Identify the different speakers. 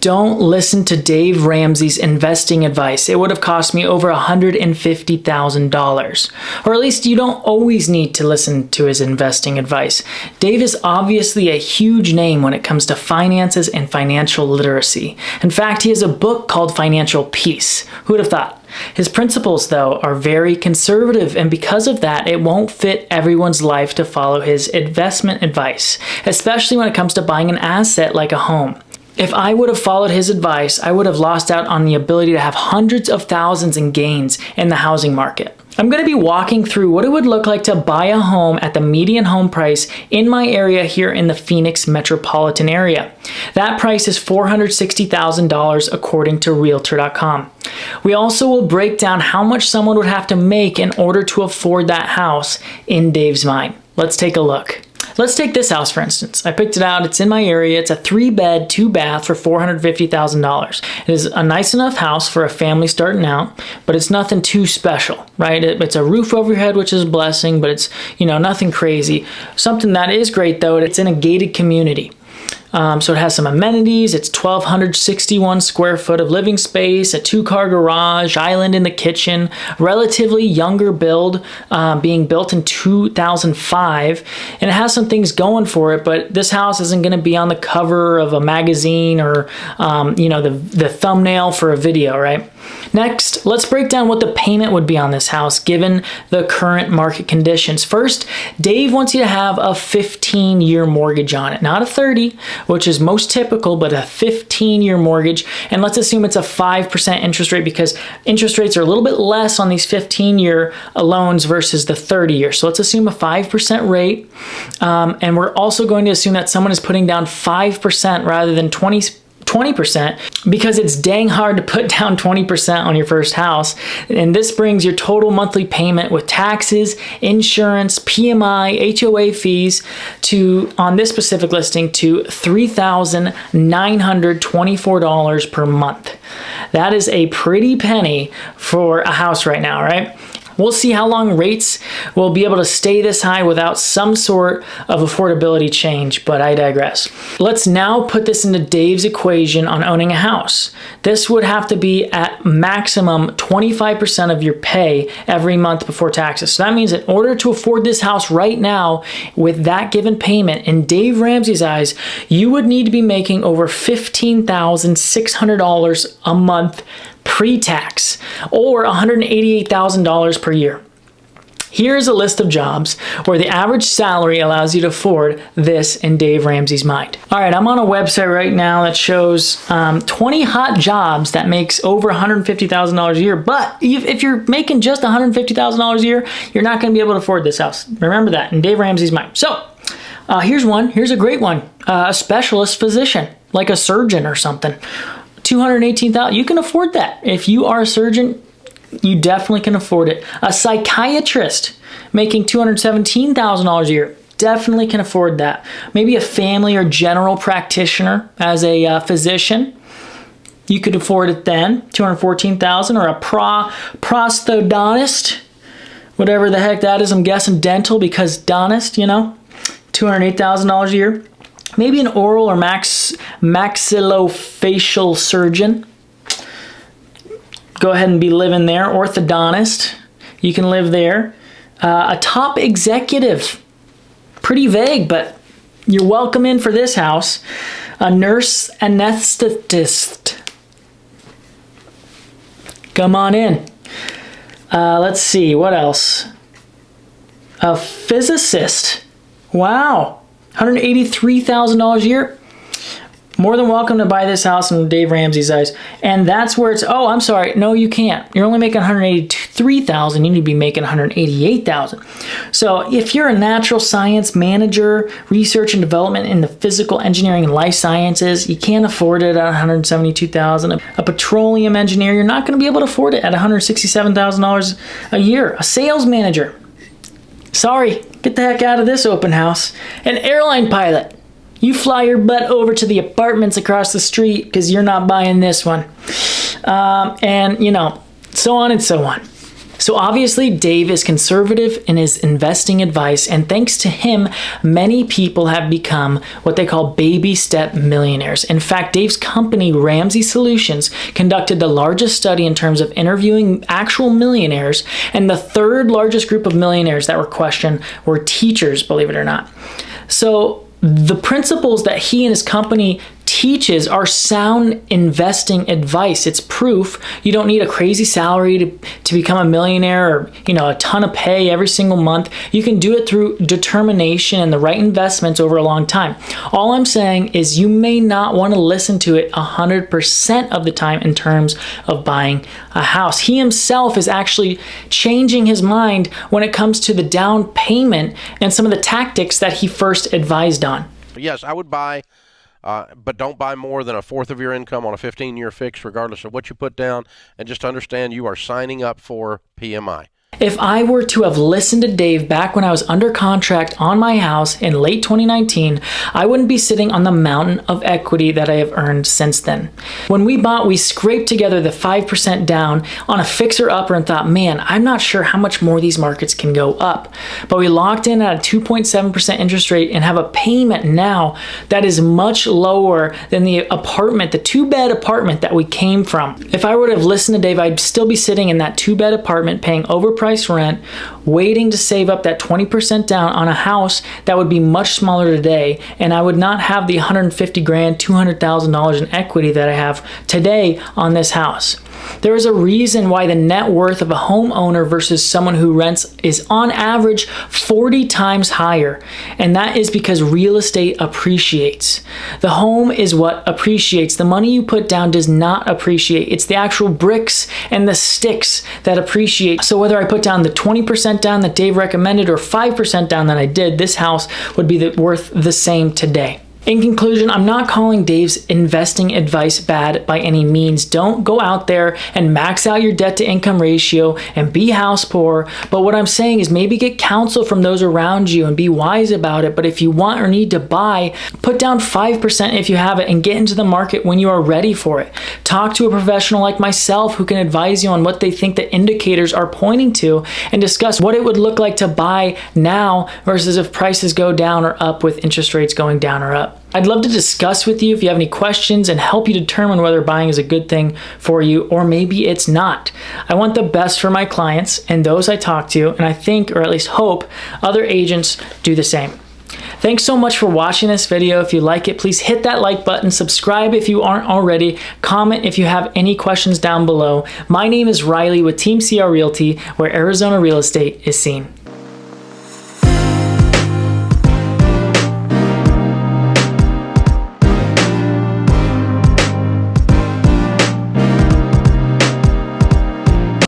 Speaker 1: Don't listen to Dave Ramsey's investing advice. It would have cost me over $150,000. Or at least you don't always need to listen to his investing advice. Dave is obviously a huge name when it comes to finances and financial literacy. In fact, he has a book called Financial Peace. Who would have thought? His principles, though, are very conservative, and because of that, it won't fit everyone's life to follow his investment advice, especially when it comes to buying an asset like a home. If I would have followed his advice, I would have lost out on the ability to have hundreds of thousands in gains in the housing market. I'm going to be walking through what it would look like to buy a home at the median home price in my area here in the Phoenix metropolitan area. That price is $460,000 according to Realtor.com. We also will break down how much someone would have to make in order to afford that house in Dave's mind. Let's take a look. Let's take this house, for instance. I picked it out. It's in my area. It's a 3-bed, 2-bath for $450,000. It is a nice enough house for a family starting out, but it's nothing too special, right? It's a roof over your head, which is a blessing, but it's, nothing crazy. Something that is great, though, it's in a gated community. So it has some amenities. It's 1,261 square foot of living space, a 2-car garage, island in the kitchen, relatively younger build, being built in 2005. And it has some things going for it, but this house isn't going to be on the cover of a magazine or, the thumbnail for a video, right? Next, let's break down what the payment would be on this house given the current market conditions. First, Dave wants you to have a 15-year mortgage on it, not a 30, which is most typical, but a 15-year mortgage. And let's assume it's a 5% interest rate because interest rates are a little bit less on these 15-year loans versus the 30-year. So let's assume a 5% rate. And we're also going to assume that someone is putting down 5% rather than 20% because it's dang hard to put down 20% on your first house. And this brings your total monthly payment with taxes, insurance, PMI, HOA fees on this specific listing to $3,924 per month. That is a pretty penny for a house right now, right? We'll see how long rates will be able to stay this high without some sort of affordability change, but I digress. Let's now put this into Dave's equation on owning a house. This would have to be at maximum 25% of your pay every month before taxes. So that means in order to afford this house right now with that given payment, in Dave Ramsey's eyes, you would need to be making over $15,600 a month pre-tax, or $188,000 per year. Here's a list of jobs where the average salary allows you to afford this in Dave Ramsey's mind. All right, I'm on a website right now that shows 20 hot jobs that makes over $150,000 a year. But if you're making just $150,000 a year, you're not going to be able to afford this house. Remember that in Dave Ramsey's mind. So here's one. Here's a great one. A specialist physician, like a surgeon or something. $218,000. You can afford that. If you are a surgeon, you definitely can afford it. A psychiatrist making $217,000 a year, definitely can afford that. Maybe a family or general practitioner as a physician, you could afford it then, $214,000. Or a prosthodontist, whatever the heck that is. I'm guessing dental because donist, $208,000 a year. Maybe an oral or maxillofacial surgeon. Go ahead and be living there. Orthodontist. You can live there. A top executive. Pretty vague, but you're welcome in for this house. A nurse anesthetist. Come on in. Let's see. What else? A physicist. Wow. $183,000 a year. More than welcome to buy this house in Dave Ramsey's eyes. And that's where it's, I'm sorry. No, you can't. You're only making $183,000. You need to be making $188,000. So if you're a natural science manager, research and development in the physical engineering and life sciences, you can't afford it at $172,000. A petroleum engineer, you're not going to be able to afford it at $167,000 a year. A sales manager, sorry, get the heck out of this open house. An airline pilot, you fly your butt over to the apartments across the street because you're not buying this one. And so on and so on. So obviously Dave is conservative in his investing advice, and thanks to him, many people have become what they call baby step millionaires. In fact, Dave's company, Ramsey Solutions, conducted the largest study in terms of interviewing actual millionaires, and the third largest group of millionaires that were questioned were teachers, believe it or not. So the principles that he and his company teaches are sound investing advice. It's proof you don't need a crazy salary to become a millionaire, or a ton of pay every single month. You can do it through determination and the right investments over a long time. All I'm saying is you may not want to listen to it 100% of the time in terms of buying a house. He himself is actually changing his mind when it comes to the down payment and some of the tactics that he first advised on.
Speaker 2: Yes, I would buy, but don't buy more than a fourth of your income on a 15-year fix, regardless of what you put down, and just understand you are signing up for PMI.
Speaker 1: If I were to have listened to Dave back when I was under contract on my house in late 2019, I wouldn't be sitting on the mountain of equity that I have earned since then. When we bought, we scraped together the 5% down on a fixer-upper and thought, man, I'm not sure how much more these markets can go up. But we locked in at a 2.7% interest rate and have a payment now that is much lower than the apartment, the two-bed apartment that we came from. If I would have listened to Dave, I'd still be sitting in that two-bed apartment paying overpriced rent, waiting to save up that 20% down on a house that would be much smaller today, and I would not have the $150 grand, $200,000 in equity that I have today on this house. There is a reason why the net worth of a homeowner versus someone who rents is on average 40 times higher, and that is because real estate appreciates. The home is what appreciates. The money you put down does not appreciate. It's the actual bricks and the sticks that appreciate. So whether I put down the 20% down that Dave recommended or 5% down that I did, this house would be worth the same today. In conclusion, I'm not calling Dave's investing advice bad by any means. Don't go out there and max out your debt to income ratio and be house poor. But what I'm saying is maybe get counsel from those around you and be wise about it. But if you want or need to buy, put down 5% if you have it and get into the market when you are ready for it. Talk to a professional like myself who can advise you on what they think the indicators are pointing to and discuss what it would look like to buy now versus if prices go down or up with interest rates going down or up. I'd love to discuss with you if you have any questions and help you determine whether buying is a good thing for you or maybe it's not. I want the best for my clients and those I talk to, and I think, or at least hope, other agents do the same. Thanks so much for watching this video. If you like it, please hit that like button, subscribe if you aren't already, comment if you have any questions down below. My name is Riley with Team CR Realty, where Arizona real estate is seen.